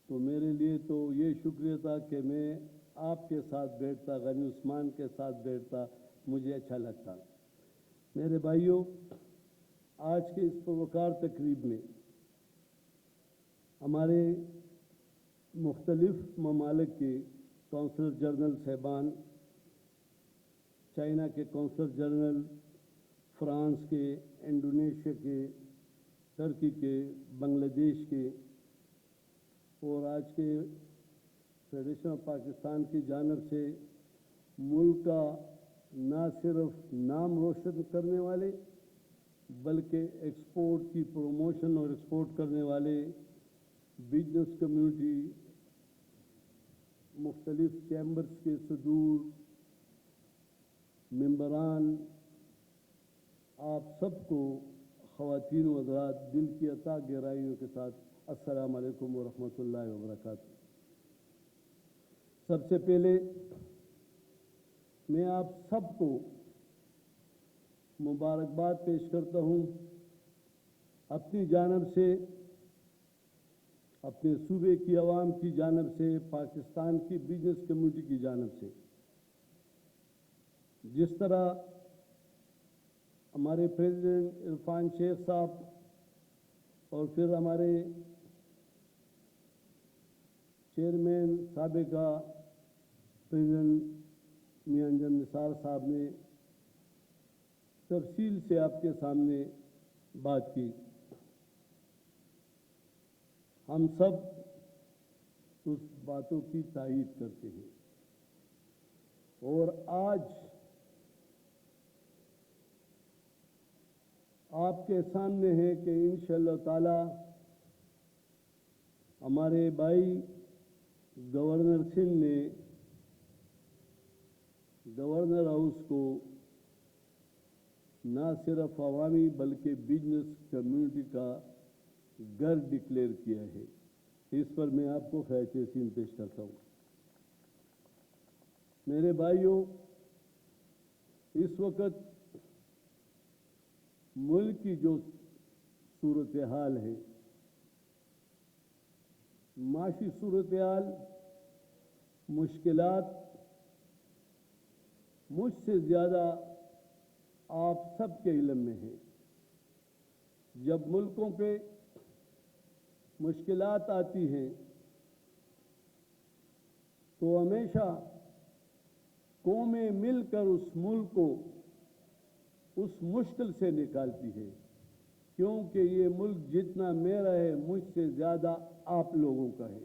تو میرے لیے تو یہ شکریہ تھا کہ میں آپ کے ساتھ بیٹھتا، غنی عثمان کے ساتھ بیٹھتا، مجھے اچھا لگتا۔ میرے بھائیوں، آج کے اس پروکار تقریب میں ہمارے مختلف ممالک کے کونسلر جنرل صاحبان، چائنا کے کونسلر جنرل، فرانس کے، انڈونیشیا کے، ترکی کے، بنگلہ دیش کے، اور آج کے فیڈریشن آف پاکستان کی جانب سے ملک کا نہ صرف نام روشن کرنے والے بلکہ ایکسپورٹ کی پروموشن اور ایکسپورٹ کرنے والے بزنس کمیونٹی، مختلف چیمبرز کے صدور، ممبران، آپ سب کو، خواتین و حضرات، دل کی عطا گہرائیوں کے ساتھ السلام علیکم ورحمۃ اللہ وبرکاتہ۔ سب سے پہلے میں آپ سب کو مبارکباد پیش کرتا ہوں اپنی جانب سے، اپنے صوبے کی عوام کی جانب سے، پاکستان کی بزنس کمیونٹی کی جانب سے۔ جس طرح ہمارے پریزیڈنٹ عرفان شیخ صاحب اور پھر ہمارے چیئرمین سابقہ پریزیڈنٹ میاں انجم نثار صاحب نے تفصیل سے آپ کے سامنے بات کی، ہم سب اس باتوں کی تائید کرتے ہیں، اور آج آپ کے سامنے ہے کہ انشاءاللہ تعالی ہمارے بھائی گورنر سندھ نے گورنر ہاؤس کو نہ صرف عوامی بلکہ بزنس کمیونٹی کا گھر ڈکلیئر کیا ہے۔ اس پر میں آپ کو خیر تحسین پیش کرتا ہوں۔ میرے بھائیوں، اس وقت ملک کی جو صورتحال ہے، معاشی صورتحال، مشکلات مجھ سے زیادہ آپ سب کے علم میں ہے۔ جب ملکوں پہ مشکلات آتی ہیں تو ہمیشہ قومیں مل کر اس ملک کو اس مشکل سے نکالتی ہے، کیونکہ یہ ملک جتنا میرا ہے مجھ سے زیادہ آپ لوگوں کا ہے۔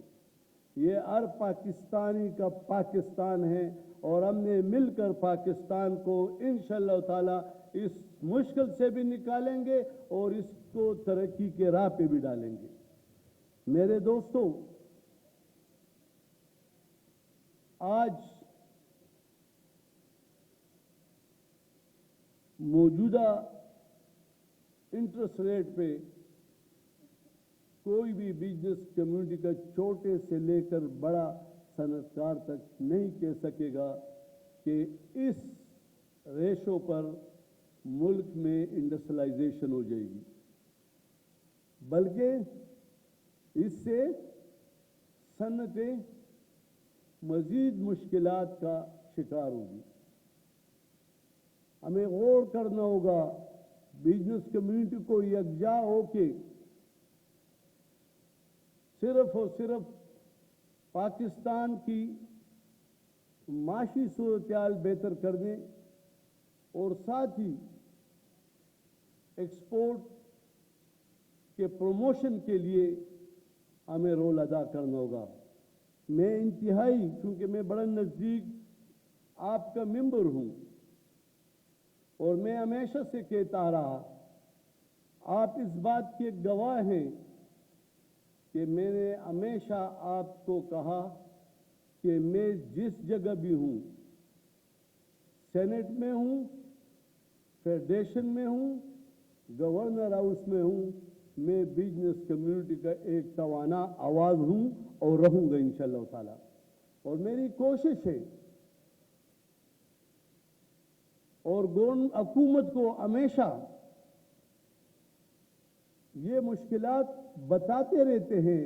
یہ ہر پاکستانی کا پاکستان ہے، اور ہم نے مل کر پاکستان کو انشاءاللہ تعالی اس مشکل سے بھی نکالیں گے اور اس کو ترقی کے راہ پہ بھی ڈالیں گے۔ میرے دوستوں، آج موجودہ انٹرسٹ ریٹ پہ کوئی بھی بزنس کمیونٹی کا چھوٹے سے لے کر بڑا صنعت کار تک نہیں کہہ سکے گا کہ اس ریشو پر ملک میں انڈسٹریلائزیشن ہو جائے گی، بلکہ اس سے صنعتیں مزید مشکلات کا شکار ہوگی۔ ہمیں غور کرنا ہوگا، بزنس کمیونٹی کو یکجا ہو کے صرف اور صرف پاکستان کی معاشی صورتحال بہتر کرنے اور ساتھ ہی ایکسپورٹ کے پروموشن کے لیے ہمیں رول ادا کرنا ہوگا۔ میں انتہائی، کیونکہ میں بڑا نزدیک آپ کا ممبر ہوں اور میں ہمیشہ سے کہتا رہا، آپ اس بات کے گواہ ہیں کہ میں نے ہمیشہ آپ کو کہا کہ میں جس جگہ بھی ہوں، سینٹ میں ہوں، فیڈریشن میں ہوں، گورنر ہاؤس میں ہوں، میں بزنس کمیونٹی کا ایک توانا آواز ہوں اور رہوں گا انشاءاللہ تعالی۔ اور میری کوشش ہے اور حکومت کو ہمیشہ یہ مشکلات بتاتے رہتے ہیں،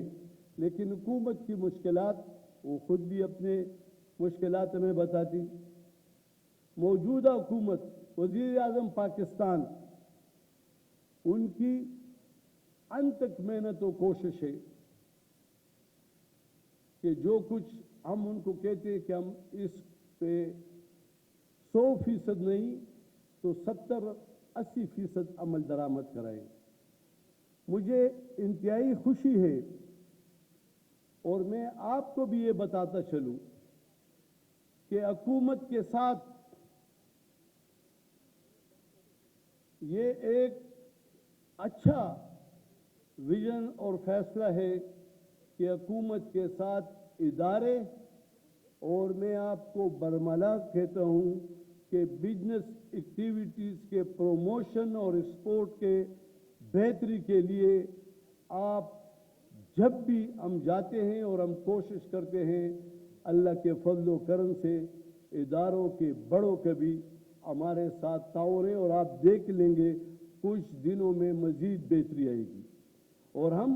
لیکن حکومت کی مشکلات وہ خود بھی اپنے مشکلات ہمیں بتاتی۔ موجودہ حکومت، وزیر اعظم پاکستان، ان کی انت تک محنت و کوشش ہے کہ جو کچھ ہم ان کو کہتے ہیں کہ ہم اس پہ 100% نہیں تو 70-80% عمل درآمد کرائیں۔ مجھے انتہائی خوشی ہے اور میں آپ کو بھی یہ بتاتا چلوں کہ حکومت کے ساتھ یہ ایک اچھا ویژن اور فیصلہ ہے کہ حکومت کے ساتھ ادارے، اور میں آپ کو برملا کہتا ہوں کہ بزنس ایکٹیویٹیز کے پروموشن اور اسپورٹ کے بہتری کے لیے آپ جب بھی ہم جاتے ہیں اور ہم کوشش کرتے ہیں، اللہ کے فضل و کرم سے اداروں کے بڑوں کے بھی ہمارے ساتھ تعاون ہے، اور آپ دیکھ لیں گے کچھ دنوں میں مزید بہتری آئے گی، اور ہم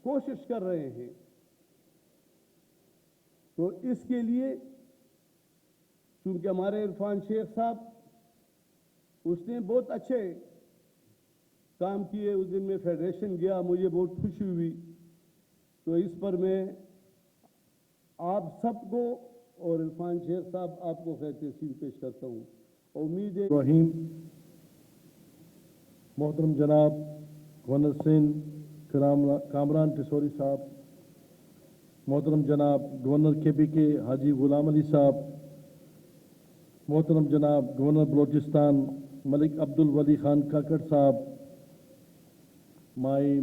کوشش کر رہے ہیں۔ تو اس کے لیے چونکہ ہمارے عرفان شیخ صاحب، اس نے بہت اچھے کام کیے، اس دن میں فیڈریشن گیا، مجھے بہت خوشی ہوئی، تو اس پر میں آپ سب کو اور عرفان شیخ صاحب آپ کو خیر تحسین پیش کرتا ہوں۔ امید ہے رحیم، محترم جناب گورنر سندھ کامران ٹسوری صاحب، محترم جناب گورنر کے پی کے حاجی غلام علی صاحب، محترم جناب گورنر بلوچستان ملک عبد الولی خان کاکڑ صاحب، my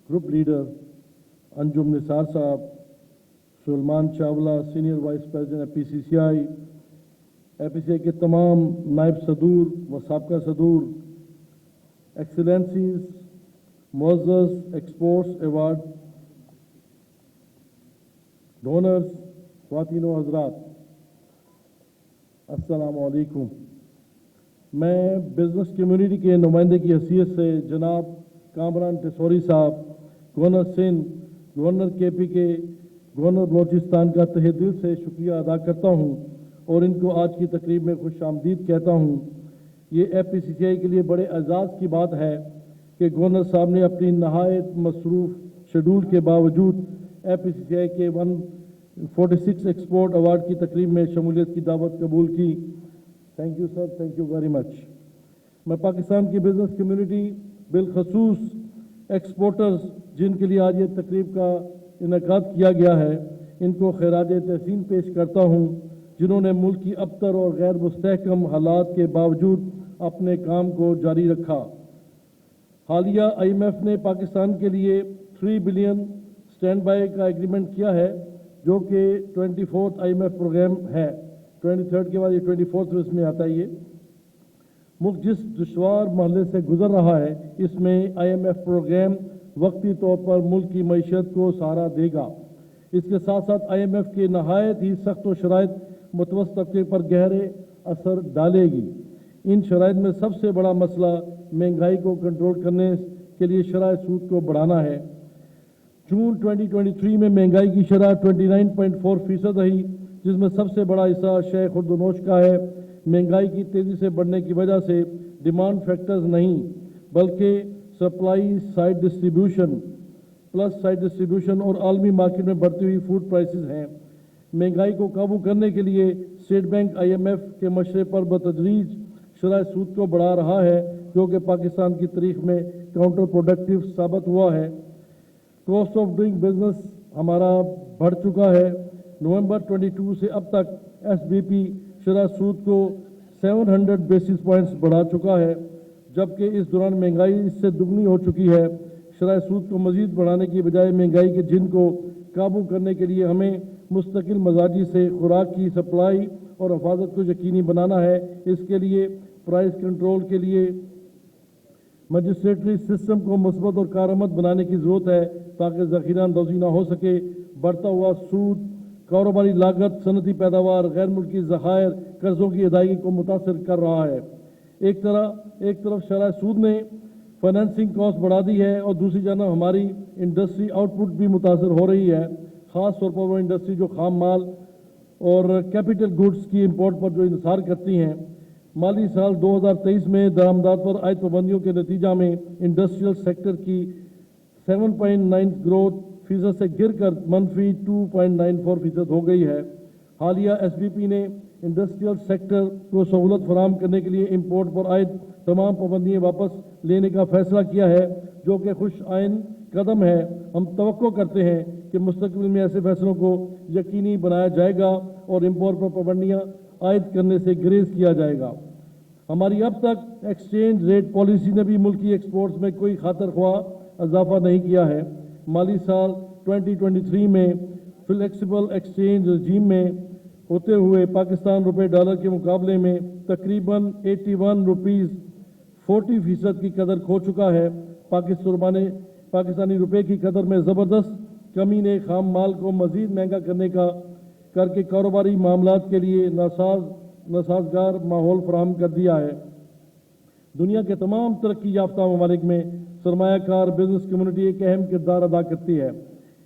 group leader Anjum Nisar sahab, Salman Chawla senior vice president A P C I کے تمام نائب صدور و سابقہ صدور، ایکسیلنسیز، معزز ایکسپورٹس ایوارڈ ڈونرز، خواتین و حضرات، السلام علیکم۔ میں بزنس کمیونٹی کے نمائندے کی حیثیت سے جناب کامران ٹسوری صاحب، گورنر سندھ، گورنر کے پی کے، گورنر بلوچستان کا تہہ دل سے شکریہ ادا کرتا ہوں اور ان کو آج کی تقریب میں خوش آمدید کہتا ہوں۔ یہ اے پی سی آئی کے لیے بڑے اعزاز کی بات ہے کہ گورنر صاحب نے اپنی نہایت مصروف شیڈول کے باوجود اے پی سی آئی کے 146 ایکسپورٹ ایوارڈ کی تقریب میں شمولیت کی دعوت قبول کی۔ Thank you sir, thank you very much. میں پاکستان کی بزنس کمیونٹی، بالخصوص ایکسپورٹرز جن کے لیے آج یہ تقریب کا انعقاد کیا گیا ہے، ان کو خراج تحسین پیش کرتا ہوں، جنہوں نے ملک کی ابتر اور غیر مستحکم حالات کے باوجود اپنے کام کو جاری رکھا۔ حالیہ آئی ایم ایف نے پاکستان کے لیے 3 بلین سٹینڈ بائی کا ایگریمنٹ کیا ہے، جو کہ 24th I am F programme ہے۔ 23rd کے بعد یہ 24th اس میں آتا ہے۔ یہ ملک جس دشوار مرحلے سے گزر رہا ہے، اس میں آئی ایم ایف پروگرام وقتی طور پر ملک کی معیشت کو سہارا دے گا۔ اس کے ساتھ ساتھ آئی ایم ایف کی نہایت ہی سخت و شرائط متوسط طبقے پر گہرے اثر ڈالے گی۔ ان شرائط میں سب سے بڑا مسئلہ مہنگائی کو کنٹرول کرنے کے لیے شرح سود کو بڑھانا ہے۔ जून 2023 में महंगाई की शरह 29.4% रही, जिसमें सबसे बड़ा हिस्सा शय खुर्दनोश का है। महंगाई की तेज़ी से बढ़ने की वजह से डिमांड फैक्टर्स नहीं बल्कि supply side distribution plus side distribution और आलमी मार्केट में बढ़ती हुई फूड प्राइसेस हैं। महंगाई को काबू करने के लिए स्टेट बैंक IMF के मशरे पर बतदरीज शरह सूद को बढ़ा रहा है, जो कि पाकिस्तान की तारीख में काउंटर प्रोडक्टिव साबित हुआ है। कॉस्ट ऑफ डूइंग बिजनेस हमारा बढ़ चुका है। नवंबर 22 से अब तक SBP शरह सूद को 700 बेसिस पॉइंट्स बढ़ा चुका है, जबकि इस दौरान महंगाई इससे दुगनी हो चुकी है। शरह सूद को मजीद बढ़ाने की बजाय महंगाई के जिन को काबू करने के लिए हमें मुस्तकिल मजाजी से खुराक की सप्लाई और हिफाजत को यकीनी बनाना है। इसके लिए प्राइस कंट्रोल के लिए मजिस्ट्रेटरी सिस्टम को मस्बत और कारआमद बनाने की ज़रूरत है ताकि ज़ख़ीरा अंदाज़ी ना हो सके। बढ़ता हुआ सूद कारोबारी लागत, सनती पैदावार, गैर मुल्की ज़खायर, कर्ज़ों की अदायगी को मुतासर कर रहा है। एक तरफ शरह सूद ने फाइनेंसिंग कॉस्ट बढ़ा दी है और दूसरी जानब हमारी इंडस्ट्री आउटपुट भी मुतासर हो रही है। ख़ास तौर पर वो इंडस्ट्री जो खाम माल और कैपिटल गुड्स की इंपोर्ट पर जो इंसार करती हैं। माली साल 2023 में दरामदात पर आयद पाबंदियों के नतीजा में इंडस्ट्रियल सेक्टर की 7.9 ग्रोथ फीसद से गिर कर मनफी 2.94% हो गई है। हालिया SBP ने इंडस्ट्रियल सेक्टर को सहूलत फराहम करने के लिए इंपोर्ट पर आयद तमाम पाबंदियाँ वापस लेने का फैसला किया है, जो कि खुश आइन कदम है। हम तवक्को करते हैं कि मुस्तकबिल में ऐसे फैसलों को यकीनी बनाया जाएगा और इंपोर्ट पर पाबंदियाँ आयद करने से ग्रेज किया जाएगा। हमारी अब तक एक्सचेंज रेट पॉलिसी ने भी मुल्की एक्सपोर्ट्स में कोई खातर ख्वाह इजाफा नहीं किया है। माली साल 2023 में फ्लेक्सिबल एक्सचेंज रजीम में होते हुए पाकिस्तान रुपए डॉलर के मुकाबले में तकरीबन 81 रुपीज़ 40% की कदर खो चुका है। पाकिस्तानी रुपए की कदर में ज़बरदस्त कमी ने खाम माल को मज़ीद महंगा करके कारोबारी मामलात के लिए नासाजगार माहौल फराहम कर दिया है। दुनिया के तमाम तरक्की याफ्ता ममालिक में सरमायाकार बिजनेस कम्युनिटी एक अहम किरदार अदा करती है।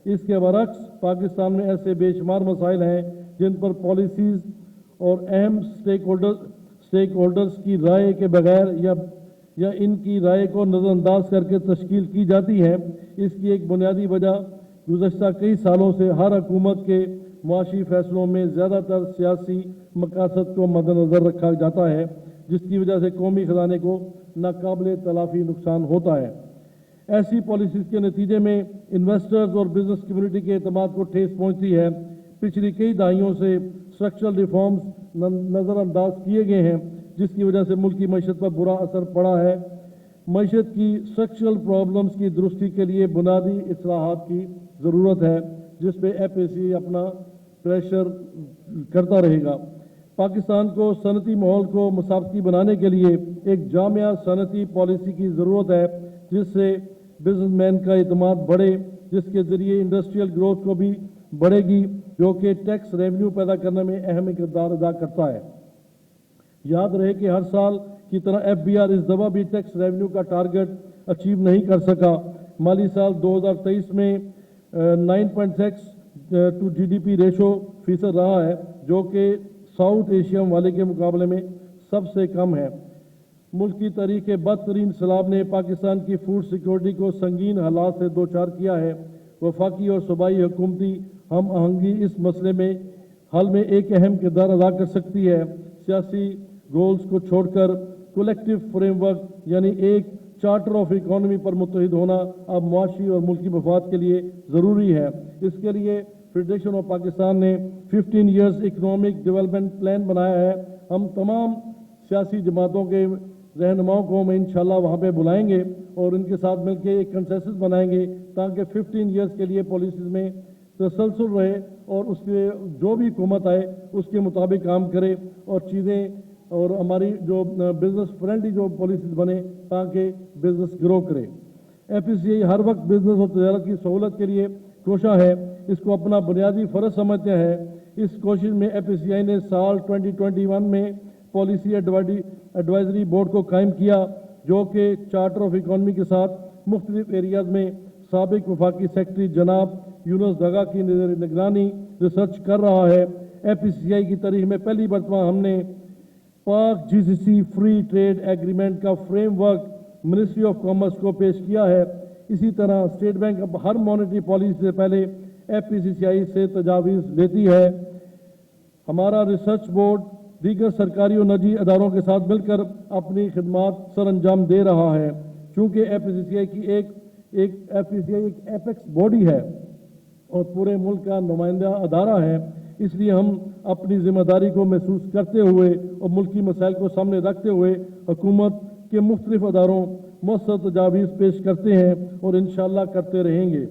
इसके बरक्स पाकिस्तान में ऐसे बेशुमार मसाइल हैं जिन पर पॉलिसीज़ और अहम स्टेक होल्डर्स की राय के बगैर या इनकी राय को नज़रअंदाज करके तश्कील की जाती है। इसकी एक बुनियादी वजह गुज़श्ता कई सालों से हर हुकूमत के मुआशी फैसलों में ज़्यादातर सियासी मकासद को मद्देनज़र रखा जाता है, जिसकी वजह से कौमी ख़जाने को नाकाबिल तलाफ़ी नुकसान होता है। ऐसी पॉलिसीज़ के नतीजे में इन्वेस्टर्स और बिजनेस कम्युनिटी के एतमाद को ठेस पहुँचती है। पिछली कई दहाइयों से स्ट्रक्चरल रिफॉर्म्स नज़रअंदाज किए गए हैं, जिसकी वजह से मुल्क की मईशत पर बुरा असर पड़ा है। मईशत की स्ट्रक्चरल प्रॉब्लम्स की दुरुस्ती के लिए बुनियादी इस्लाहात की ज़रूरत है, जिस पे FAC अपना प्रेशर करता रहेगा। पाकिस्तान को सनती माहौल को मुसाबकी बनाने के लिए एक जामिया सनती पॉलिसी की ज़रूरत है, जिससे बिजनेसमैन का एतमाद बढ़े, जिसके ज़रिए इंडस्ट्रियल ग्रोथ को भी बढ़ेगी, जो कि टैक्स रेवेन्यू पैदा करने में अहम किरदार अदा करता है। याद रहे कि हर साल की तरह FBR इस दफ़ा भी टैक्स रेवेन्यू का टारगेट अचीव नहीं कर सका। माली साल 2023 में 9.6 टू GDP रेशो फीसद रहा है, जो कि साउथ एशिया वाले के मुकाबले में सबसे कम है। मुल्क की तारीख के बदतरीन सैलाब ने पाकिस्तान की फूड सिक्योरिटी को संगीन हालात से दो चार किया है। वफाकी और सूबाई हुकूमती हम आहंगी इस मसले में हल में एक अहम किरदार अदा कर सकती है। सियासी गोल्स को छोड़कर कलेक्टिव फ्रेमवर्क यानी एक चार्टर ऑफ इकोनॉमी पर मुत्तहिद होना अब मुआशी और मुल्की मफाद के लिए ज़रूरी है। इसके लिए फेडरेशन ऑफ पाकिस्तान ने 15 ईयर्स इकनॉमिक डेवलपमेंट प्लान बनाया है। हम तमाम सियासी जमातों के रहनुमाओं को हम इंशाल्लाह वहाँ पे बुलाएंगे और उनके साथ मिलकर एक कंसेंसस बनाएंगे ताकि 15 ईयर्स के लिए पॉलिसीज़ में तसलसल रहे और उसके जो भी हुकूमत आए उसके मुताबिक काम करे और चीज़ें और हमारी जो बिज़नेस फ्रेंडली जो पॉलिसीज़ बने ताकि बिज़नेस ग्रो करे। FAC हर वक्त बिज़नेस और तजारत की सहूलत के लिए कोशा है, इसको अपना बुनियादी फ़र्ज समझते हैं। इस कोशिश में FACI ने साल 2021 में पॉलिसी एडवाइजरी बोर्ड को कायम किया, जो कि चार्टर ऑफ इकोनॉमी के साथ मुख्तलिफ एरियाज़ में साबिक वफाकी सेक्रेटरी जनाब यूनुस दगा की निगरानी रिसर्च कर रहा है। FPCCI की तारीख में पहली मरतबा हमने पाक GCC फ्री ट्रेड एग्रीमेंट का फ्रेमवर्क मिनिस्ट्री ऑफ कॉमर्स को पेश किया है। इसी तरह स्टेट बैंक अब हर मॉनेटरी पॉलिसी से पहले FPCCI से तजावीज़ लेती है। हमारा रिसर्च बोर्ड दीगर सरकारी और निजी अदारों के साथ मिलकर अपनी खिदमात सर अंजाम दे रहा है। चूँकि FPCCI की FPCCI एक एपेक्स बॉडी है और पूरे मुल्क का नुमाइंदा अदारा है, इसलिए हम अपनी जिम्मेदारी को महसूस करते हुए और मुल्की मसाइल को सामने रखते हुए हुकूमत के मुख्तलिफ अदारों मौसर तजावीज़ पेश करते हैं और इंशाअल्लाह करते रहेंगे।